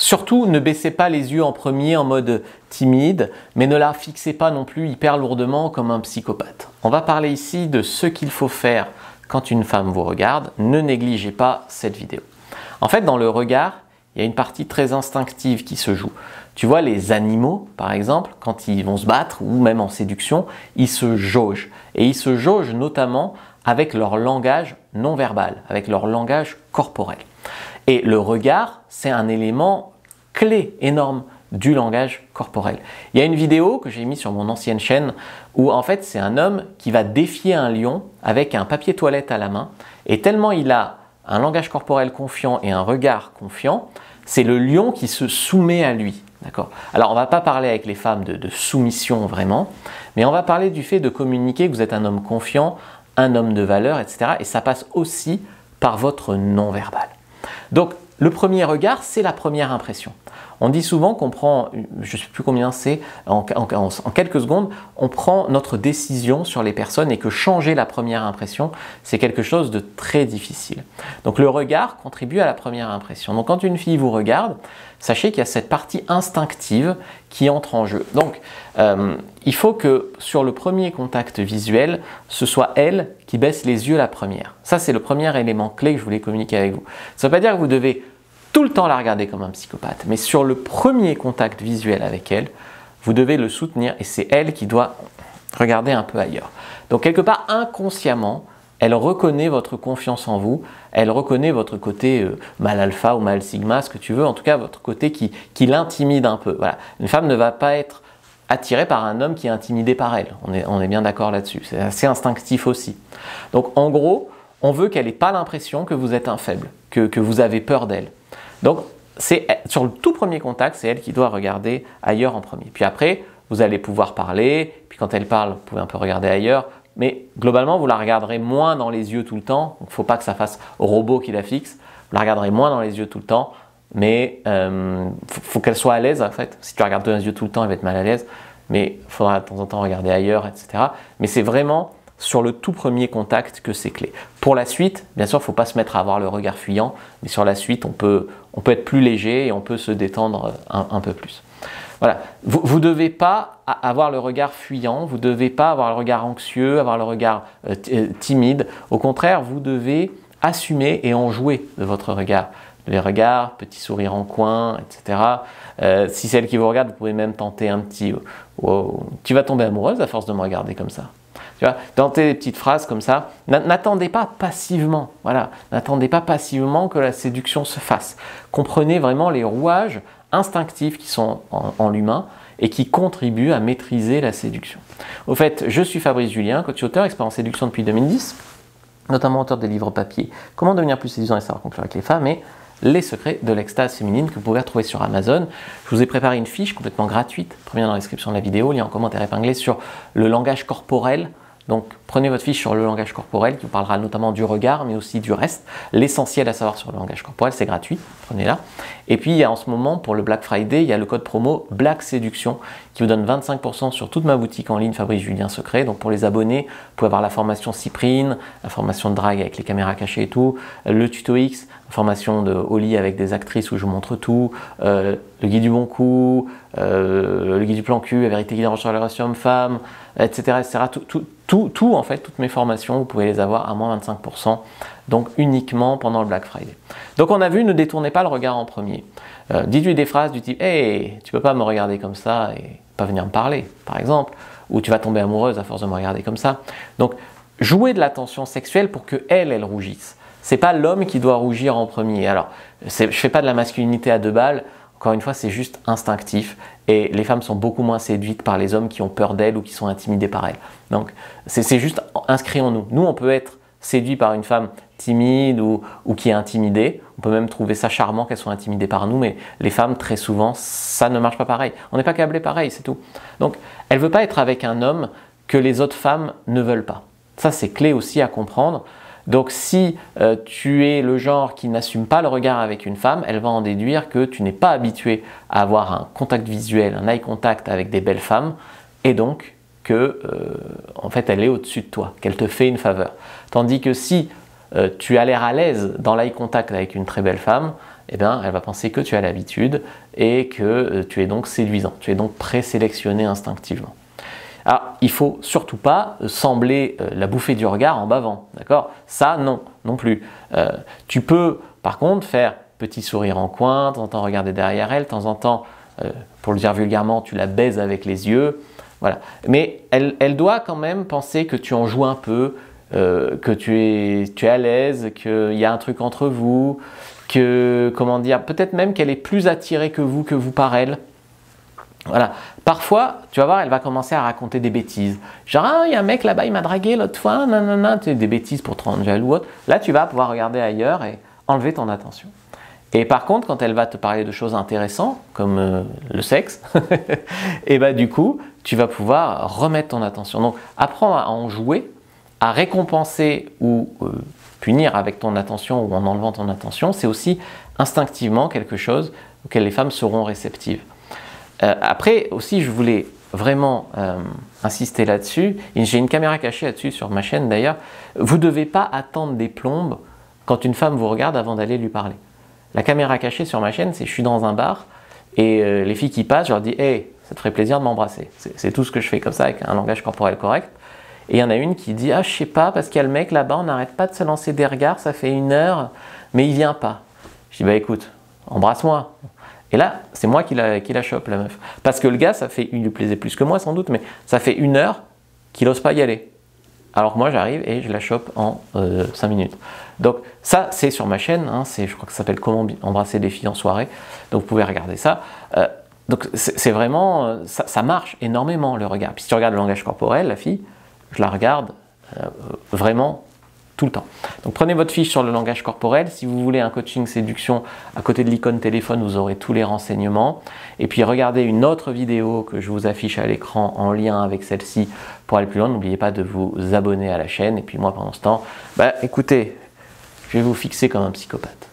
Surtout, ne baissez pas les yeux en premier en mode timide, mais ne la fixez pas non plus hyper lourdement comme un psychopathe. On va parler ici de ce qu'il faut faire quand une femme vous regarde. Ne négligez pas cette vidéo. En fait, dans le regard, il y a une partie très instinctive qui se joue. Tu vois, les animaux, par exemple, quand ils vont se battre ou même en séduction, ils se jaugent. Et ils se jaugent notamment avec leur langage non verbal, avec leur langage corporel. Et le regard, c'est un élément clé énorme du langage corporel. Il y a une vidéo que j'ai mise sur mon ancienne chaîne où en fait c'est un homme qui va défier un lion avec un papier toilette à la main et tellement il a un langage corporel confiant et un regard confiant, c'est le lion qui se soumet à lui. D'accord ? Alors on ne va pas parler avec les femmes de soumission vraiment, mais on va parler du fait de communiquer que vous êtes un homme confiant, un homme de valeur, etc. Et ça passe aussi par votre non-verbal. Donc, le premier regard, c'est la première impression. On dit souvent qu'on prend, je ne sais plus combien c'est, en quelques secondes, on prend notre décision sur les personnes et que changer la première impression, c'est quelque chose de très difficile. Donc le regard contribue à la première impression. Donc quand une fille vous regarde, sachez qu'il y a cette partie instinctive qui entre en jeu. Donc il faut que sur le premier contact visuel, ce soit elle qui baisse les yeux la première. Ça c'est le premier élément clé que je voulais communiquer avec vous. Ça ne veut pas dire que vous devez tout le temps la regarder comme un psychopathe, mais sur le premier contact visuel avec elle, vous devez le soutenir et c'est elle qui doit regarder un peu ailleurs. Donc quelque part inconsciemment, elle reconnaît votre confiance en vous, elle reconnaît votre côté mal alpha ou mal sigma, ce que tu veux, en tout cas votre côté qui l'intimide un peu. Voilà. Une femme ne va pas être attirée par un homme qui est intimidé par elle, on est bien d'accord là-dessus, c'est assez instinctif aussi. Donc en gros, on veut qu'elle n'ait pas l'impression que vous êtes un faible, que vous avez peur d'elle. Donc, sur le tout premier contact, c'est elle qui doit regarder ailleurs en premier. Puis après, vous allez pouvoir parler, puis quand elle parle, vous pouvez un peu regarder ailleurs, mais globalement, vous la regarderez moins dans les yeux tout le temps, donc il ne faut pas que ça fasse robot qui la fixe, vous la regarderez moins dans les yeux tout le temps, mais faut qu'elle soit à l'aise en fait. Si tu la regardes dans les yeux tout le temps, elle va être mal à l'aise, mais il faudra de temps en temps regarder ailleurs, etc. Mais c'est vraiment sur le tout premier contact que c'est clé. Pour la suite, bien sûr, il ne faut pas se mettre à avoir le regard fuyant, mais sur la suite, on peut être plus léger et on peut se détendre un peu plus. Voilà. Vous ne devez pas avoir le regard fuyant, vous ne devez pas avoir le regard anxieux, avoir le regard timide. Au contraire, vous devez assumer et en jouer de votre regard. Les regards, petit sourire en coin, etc. Si c'est elle qui vous regarde, vous pouvez même tenter un petit wow. Tu vas tomber amoureuse à force de me regarder comme ça. Tu vois, tentez des petites phrases comme ça. N'attendez pas passivement. Voilà, n'attendez pas passivement que la séduction se fasse. Comprenez vraiment les rouages instinctifs qui sont en l'humain et qui contribuent à maîtriser la séduction. Au fait, je suis Fabrice Julien, coach auteur, expert en séduction depuis 2010, notamment auteur des livres papier Comment devenir plus séduisant et savoir conclure avec les femmes et Les secrets de l'extase féminine que vous pouvez retrouver sur Amazon. Je vous ai préparé une fiche complètement gratuite, première dans la description de la vidéo, lien en commentaire épinglé sur le langage corporel. Donc prenez votre fiche sur le langage corporel qui vous parlera notamment du regard mais aussi du reste. L'essentiel à savoir sur le langage corporel, c'est gratuit, prenez-la. Et puis il y a en ce moment pour le Black Friday, il y a le code promo Black Séduction qui vous donne 25% sur toute ma boutique en ligne Fabrice Julien Secret. Donc pour les abonnés, vous pouvez avoir la formation Cyprine, la formation de drague avec les caméras cachées et tout, le tuto X, la formation de au lit avec des actrices où je vous montre tout, le guide du bon coup, le guide du plan cul, la vérité guide sur la relation homme-femme, etc. Tout en fait, toutes mes formations, vous pouvez les avoir à moins 25%, donc uniquement pendant le Black Friday. Donc on a vu, ne détournez pas le regard en premier. Dites-lui des phrases du type « Hey, tu peux pas me regarder comme ça et pas venir me parler », par exemple, ou « Tu vas tomber amoureuse à force de me regarder comme ça ». Donc jouez de la tension sexuelle pour que elle rougisse. C'est pas l'homme qui doit rougir en premier. Alors, je fais pas de la masculinité à deux balles. Encore une fois, c'est juste instinctif et les femmes sont beaucoup moins séduites par les hommes qui ont peur d'elles ou qui sont intimidés par elles. Donc, c'est juste inscrit en nous. Nous, on peut être séduit par une femme timide ou qui est intimidée. On peut même trouver ça charmant qu'elle soit intimidée par nous, mais les femmes, très souvent, ça ne marche pas pareil. On n'est pas câblé pareil, c'est tout. Donc, elle ne veut pas être avec un homme que les autres femmes ne veulent pas. Ça, c'est clé aussi à comprendre. Donc si tu es le genre qui n'assume pas le regard avec une femme, elle va en déduire que tu n'es pas habitué à avoir un contact visuel, un eye contact avec des belles femmes, et donc que en fait elle est au-dessus de toi, qu'elle te fait une faveur. Tandis que si tu as l'air à l'aise dans l'eye contact avec une très belle femme, eh bien, elle va penser que tu as l'habitude et que tu es donc séduisant, tu es donc présélectionné instinctivement. Alors, il faut surtout pas sembler la bouffée du regard en bavant, d'accord? Ça, non, non plus. Tu peux, par contre, faire petit sourire en coin, de temps en temps regarder derrière elle, de temps en temps, pour le dire vulgairement, tu la baises avec les yeux, voilà. Mais elle doit quand même penser que tu en joues un peu, que tu es à l'aise, qu'il y a un truc entre vous, que, comment dire, peut-être même qu'elle est plus attirée que vous par elle. Voilà. Parfois, tu vas voir, elle va commencer à raconter des bêtises. Genre, ah, il y a un mec là-bas, il m'a dragué l'autre fois, nanana, des bêtises pour te rendre jaloux. Autre. Là, tu vas pouvoir regarder ailleurs et enlever ton attention. Et par contre, quand elle va te parler de choses intéressantes, comme le sexe, et bah du coup, tu vas pouvoir remettre ton attention. Donc, apprends à en jouer, à récompenser ou punir avec ton attention ou en enlevant ton attention, c'est aussi instinctivement quelque chose auquel les femmes seront réceptives. Après aussi, je voulais vraiment insister là-dessus, j'ai une caméra cachée là-dessus sur ma chaîne d'ailleurs, vous ne devez pas attendre des plombes quand une femme vous regarde avant d'aller lui parler. La caméra cachée sur ma chaîne, c'est je suis dans un bar et les filles qui passent, je leur dis « Hey, ça te ferait plaisir de m'embrasser ». C'est tout ce que je fais comme ça avec un langage corporel correct. Et il y en a une qui dit « Ah, je sais pas, parce qu'il y a le mec là-bas, on n'arrête pas de se lancer des regards, ça fait 1 heure, mais il vient pas. » Je dis « Bah écoute, embrasse-moi ». Et là, c'est moi qui la chope, la meuf. Parce que le gars, il lui plaisait plus que moi sans doute, mais ça fait 1 heure qu'il n'ose pas y aller. Alors que moi, j'arrive et je la chope en 5 minutes. Donc ça, c'est sur ma chaîne, hein, je crois que ça s'appelle « Comment embrasser des filles en soirée ». Donc vous pouvez regarder ça. Donc c'est vraiment, ça marche énormément le regard. Puis si tu regardes le langage corporel, la fille, je la regarde vraiment tout le temps. Donc prenez votre fiche sur le langage corporel. Si vous voulez un coaching séduction, à côté de l'icône téléphone, vous aurez tous les renseignements. Et puis regardez une autre vidéo que je vous affiche à l'écran en lien avec celle-ci pour aller plus loin. N'oubliez pas de vous abonner à la chaîne. Et puis moi, pendant ce temps, bah écoutez, je vais vous fixer comme un psychopathe.